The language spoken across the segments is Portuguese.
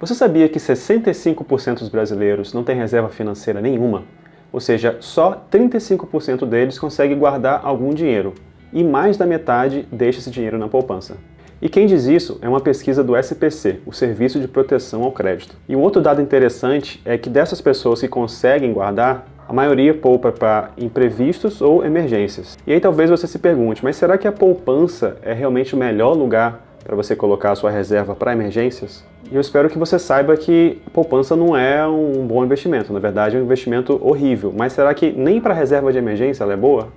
Você sabia que 65% dos brasileiros não têm reserva financeira nenhuma? Ou seja, só 35% deles conseguem guardar algum dinheiro, e mais da metade deixa esse dinheiro na poupança. E quem diz isso é uma pesquisa do SPC, o Serviço de Proteção ao Crédito. E um outro dado interessante é que dessas pessoas que conseguem guardar, a maioria poupa para imprevistos ou emergências. E aí talvez você se pergunte, mas será que a poupança é realmente o melhor lugar para você colocar a sua reserva para emergências? E eu espero que você saiba que a poupança não é um bom investimento, na verdade é um investimento horrível. Mas será que nem para reserva de emergência ela é boa?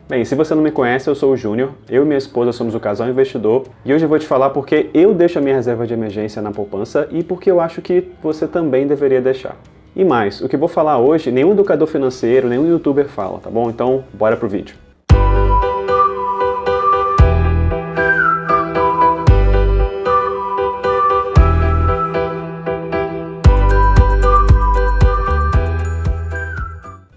Bem, se você não me conhece, eu sou o Júnior, eu e minha esposa somos o casal investidor e hoje eu vou te falar porque eu deixo a minha reserva de emergência na poupança e porque eu acho que você também deveria deixar. E mais, o que eu vou falar hoje, nenhum educador financeiro, nenhum youtuber fala, tá bom? Então, bora pro vídeo.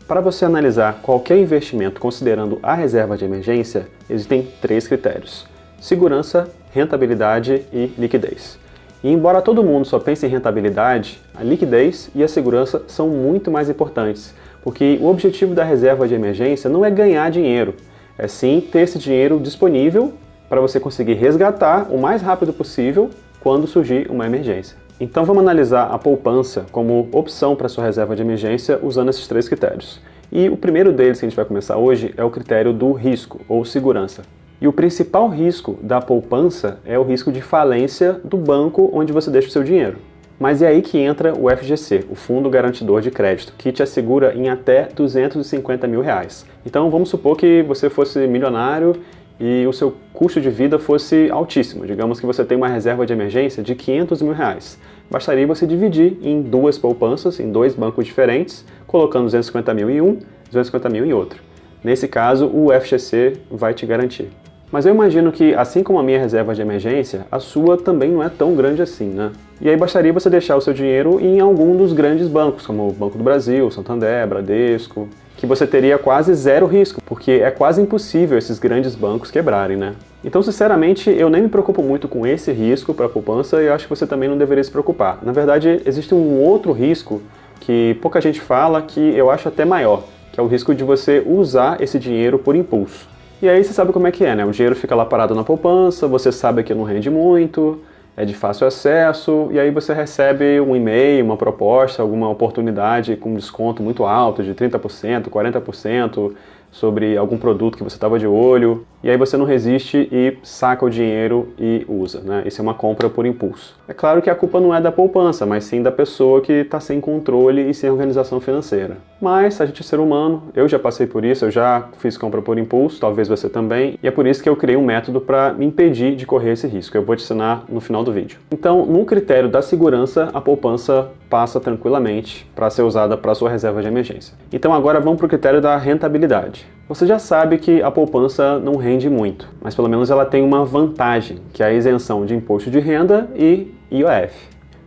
Para você analisar qualquer investimento considerando a reserva de emergência, existem 3 critérios: segurança, rentabilidade e liquidez. E embora todo mundo só pense em rentabilidade, a liquidez e a segurança são muito mais importantes, porque o objetivo da reserva de emergência não é ganhar dinheiro, é sim ter esse dinheiro disponível para você conseguir resgatar o mais rápido possível quando surgir uma emergência. Então vamos analisar a poupança como opção para sua reserva de emergência usando esses 3 critérios. E o primeiro deles que a gente vai começar hoje é o critério do risco, ou segurança. E o principal risco da poupança é o risco de falência do banco onde você deixa o seu dinheiro. Mas é aí que entra o FGC, o Fundo Garantidor de Crédito, que te assegura em até 250 mil reais. Então vamos supor que você fosse milionário e o seu custo de vida fosse altíssimo. Digamos que você tem uma reserva de emergência de 500 mil reais. Bastaria você dividir em 2 poupanças, em 2 bancos diferentes, colocando 250 mil em um, 250 mil em outro. Nesse caso, o FGC vai te garantir. Mas eu imagino que, assim como a minha reserva de emergência, a sua também não é tão grande assim, né? E aí bastaria você deixar o seu dinheiro em algum dos grandes bancos, como o Banco do Brasil, Santander, Bradesco, que você teria quase zero risco, porque é quase impossível esses grandes bancos quebrarem, né? Então, sinceramente, eu nem me preocupo muito com esse risco para a poupança e eu acho que você também não deveria se preocupar. Na verdade, existe um outro risco que pouca gente fala, que eu acho até maior, que é o risco de você usar esse dinheiro por impulso. E aí você sabe como é que é, né? O dinheiro fica lá parado na poupança, você sabe que não rende muito, é de fácil acesso, e aí você recebe um e-mail, uma proposta, alguma oportunidade com desconto muito alto, de 30%, 40%, sobre algum produto que você estava de olho, e aí você não resiste e saca o dinheiro e usa, né? Isso é uma compra por impulso. É claro que a culpa não é da poupança, mas sim da pessoa que está sem controle e sem organização financeira. Mas a gente é ser humano, eu já passei por isso, eu já fiz compra por impulso, talvez você também, e é por isso que eu criei um método para me impedir de correr esse risco. Eu vou te ensinar no final do vídeo. Então, no critério da segurança, a poupança passa tranquilamente para ser usada para a sua reserva de emergência. Então agora vamos para o critério da rentabilidade. Você já sabe que a poupança não rende muito, mas pelo menos ela tem uma vantagem, que é a isenção de imposto de renda e IOF.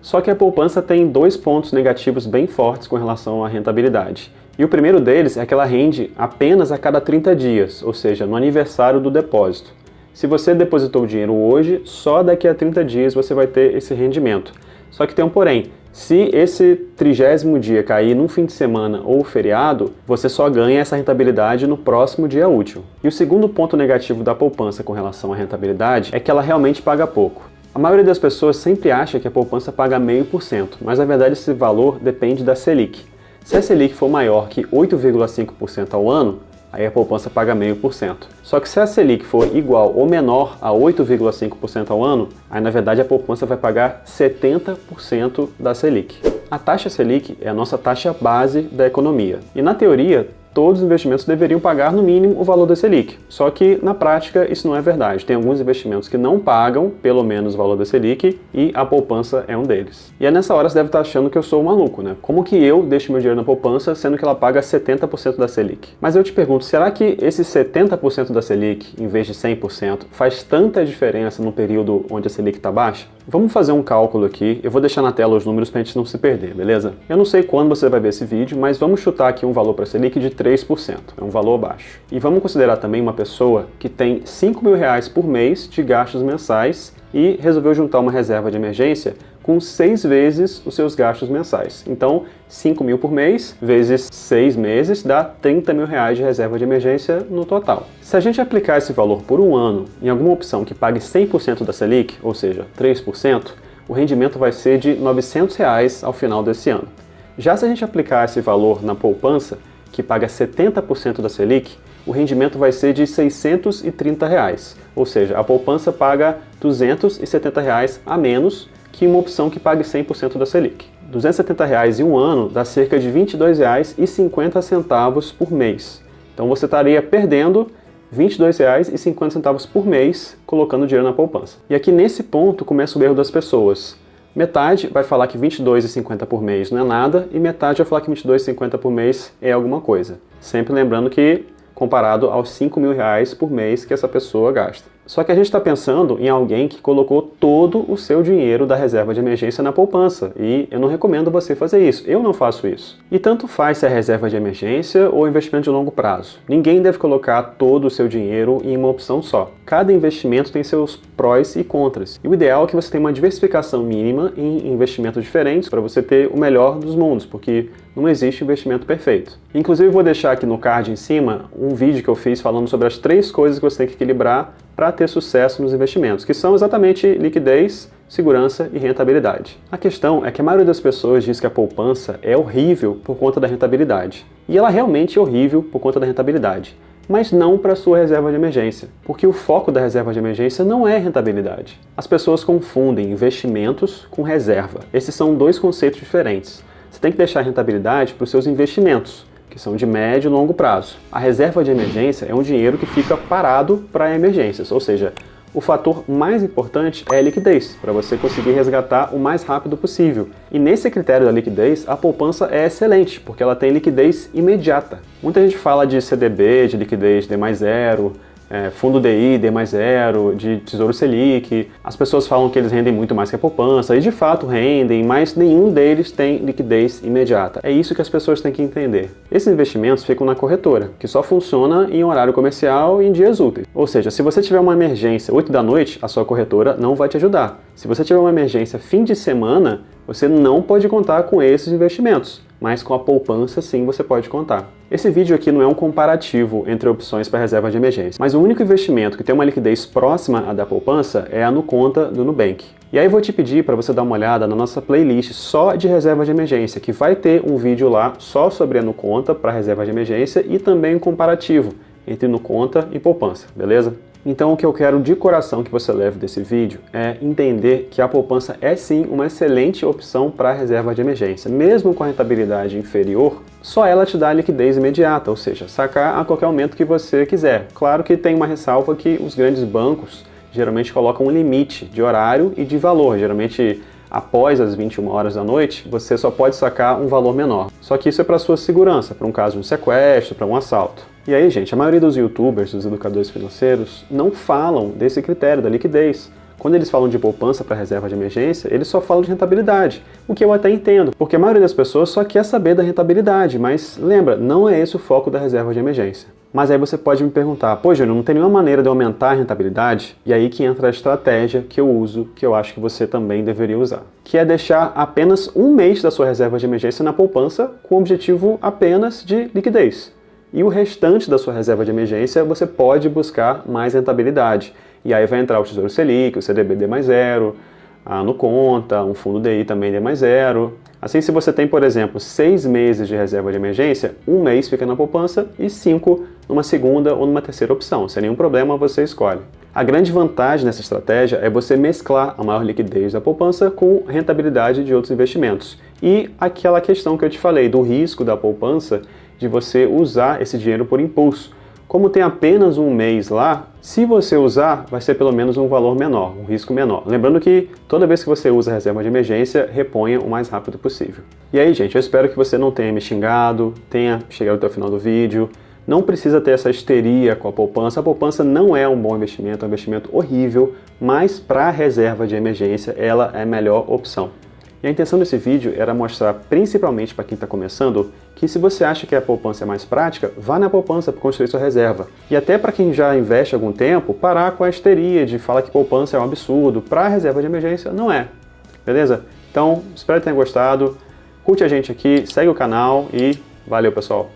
Só que a poupança tem 2 pontos negativos bem fortes com relação à rentabilidade. E o primeiro deles é que ela rende apenas a cada 30 dias, ou seja, no aniversário do depósito. Se você depositou o dinheiro hoje, só daqui a 30 dias você vai ter esse rendimento. Só que tem um porém. Se esse 30º dia cair num fim de semana ou feriado, você só ganha essa rentabilidade no próximo dia útil. E o segundo ponto negativo da poupança com relação à rentabilidade é que ela realmente paga pouco. A maioria das pessoas sempre acha que a poupança paga 0,5%, mas na verdade esse valor depende da Selic. Se a Selic for maior que 8,5% ao ano, aí a poupança paga 0,5%. Só que se a Selic for igual ou menor a 8,5% ao ano, aí na verdade a poupança vai pagar 70% da Selic. A taxa Selic é a nossa taxa base da economia. E na teoria, todos os investimentos deveriam pagar no mínimo o valor da Selic. Só que na prática isso não é verdade. Tem alguns investimentos que não pagam pelo menos o valor da Selic e a poupança é um deles. E é nessa hora você deve estar achando que eu sou um maluco, né? Como que eu deixo meu dinheiro na poupança sendo que ela paga 70% da Selic? Mas eu te pergunto, será que esse 70% da Selic, em vez de 100%, faz tanta diferença no período onde a Selic está baixa? Vamos fazer um cálculo aqui, eu vou deixar na tela os números para a gente não se perder, beleza? Eu não sei quando você vai ver esse vídeo, mas vamos chutar aqui um valor para a Selic de 3%, é um valor baixo. E vamos considerar também uma pessoa que tem 5 mil reais por mês de gastos mensais e resolveu juntar uma reserva de emergência com 6 vezes os seus gastos mensais. Então, 5 mil por mês, vezes 6 meses, dá 30 mil reais de reserva de emergência no total. Se a gente aplicar esse valor por um ano em alguma opção que pague 100% da Selic, ou seja, 3%, o rendimento vai ser de R$ 900 reais ao final desse ano. Já se a gente aplicar esse valor na poupança, que paga 70% da Selic, o rendimento vai ser de R$ 630 reais, ou seja, a poupança paga R$ 270 reais a menos que uma opção que pague 100% da Selic. R$ 270 reais em um ano dá cerca de R$ 22,50 por mês. Então você estaria perdendo R$ 22,50 por mês colocando dinheiro na poupança. E aqui nesse ponto começa o erro das pessoas. Metade vai falar que R$ 22,50 por mês não é nada e metade vai falar que R$ 22,50 por mês é alguma coisa. Sempre lembrando que comparado aos 5 mil reais por mês que essa pessoa gasta. Só que a gente está pensando em alguém que colocou todo o seu dinheiro da reserva de emergência na poupança e eu não recomendo você fazer isso, eu não faço isso. E tanto faz se é reserva de emergência ou investimento de longo prazo. Ninguém deve colocar todo o seu dinheiro em uma opção só. Cada investimento tem seus prós e contras. E o ideal é que você tenha uma diversificação mínima em investimentos diferentes para você ter o melhor dos mundos, porque não existe investimento perfeito. Inclusive eu vou deixar aqui no card em cima um vídeo que eu fiz falando sobre as 3 coisas que você tem que equilibrar para ter sucesso nos investimentos, que são exatamente liquidez, segurança e rentabilidade. A questão é que a maioria das pessoas diz que a poupança é horrível por conta da rentabilidade. E ela realmente é horrível por conta da rentabilidade, mas não para a sua reserva de emergência, porque o foco da reserva de emergência não é rentabilidade. As pessoas confundem investimentos com reserva. Esses são 2 conceitos diferentes. Você tem que deixar a rentabilidade para os seus investimentos, que são de médio e longo prazo. A reserva de emergência é um dinheiro que fica parado para emergências, ou seja, o fator mais importante é a liquidez, para você conseguir resgatar o mais rápido possível. E nesse critério da liquidez, a poupança é excelente, porque ela tem liquidez imediata. Muita gente fala de CDB, de liquidez D+0, fundo DI, D+0, de Tesouro Selic. As pessoas falam que eles rendem muito mais que a poupança, e de fato rendem, mas nenhum deles tem liquidez imediata. É isso que as pessoas têm que entender. Esses investimentos ficam na corretora, que só funciona em horário comercial e em dias úteis. Ou seja, se você tiver uma emergência 8 da noite, a sua corretora não vai te ajudar. Se você tiver uma emergência fim de semana, você não pode contar com esses investimentos, mas com a poupança sim você pode contar. Esse vídeo aqui não é um comparativo entre opções para reserva de emergência, mas o único investimento que tem uma liquidez próxima à da poupança é a NuConta do Nubank. E aí eu vou te pedir para você dar uma olhada na nossa playlist só de reserva de emergência, que vai ter um vídeo lá só sobre a NuConta para reserva de emergência e também um comparativo entre NuConta e poupança, beleza? Então o que eu quero de coração que você leve desse vídeo é entender que a poupança é sim uma excelente opção para reserva de emergência. Mesmo com a rentabilidade inferior, só ela te dá liquidez imediata, ou seja, sacar a qualquer momento que você quiser. Claro que tem uma ressalva que os grandes bancos geralmente colocam um limite de horário e de valor. Geralmente após as 21 horas da noite, você só pode sacar um valor menor. Só que isso é para sua segurança, para um caso de um sequestro, para um assalto. E aí, gente, a maioria dos youtubers, dos educadores financeiros, não falam desse critério da liquidez. Quando eles falam de poupança para reserva de emergência, eles só falam de rentabilidade, o que eu até entendo, porque a maioria das pessoas só quer saber da rentabilidade, mas lembra, não é esse o foco da reserva de emergência. Mas aí você pode me perguntar, pô, Júnior, não tem nenhuma maneira de aumentar a rentabilidade? E aí que entra a estratégia que eu uso, que eu acho que você também deveria usar, que é deixar apenas um mês da sua reserva de emergência na poupança com o objetivo apenas de liquidez. E o restante da sua reserva de emergência você pode buscar mais rentabilidade. E aí vai entrar o Tesouro Selic, o CDB D+0, a NuConta, um fundo DI também D+0. Assim, se você tem, por exemplo, 6 meses de reserva de emergência, um mês fica na poupança e 5 numa segunda ou numa terceira opção. Sem nenhum problema, você escolhe. A grande vantagem nessa estratégia é você mesclar a maior liquidez da poupança com rentabilidade de outros investimentos. E aquela questão que eu te falei do risco da poupança de você usar esse dinheiro por impulso. Como tem apenas um mês lá, se você usar, vai ser pelo menos um valor menor, um risco menor. Lembrando que toda vez que você usa a reserva de emergência, reponha o mais rápido possível. E aí, gente, eu espero que você não tenha me xingado, tenha chegado até o final do vídeo. Não precisa ter essa histeria com a poupança. A poupança não é um bom investimento, é um investimento horrível, mas para a reserva de emergência, ela é a melhor opção. E a intenção desse vídeo era mostrar, principalmente para quem está começando, que se você acha que a poupança é mais prática, vá na poupança para construir sua reserva. E até para quem já investe há algum tempo, parar com a histeria de falar que poupança é um absurdo. Para a reserva de emergência, não é. Beleza? Então, espero que tenha gostado. Curte a gente aqui, segue o canal e valeu, pessoal!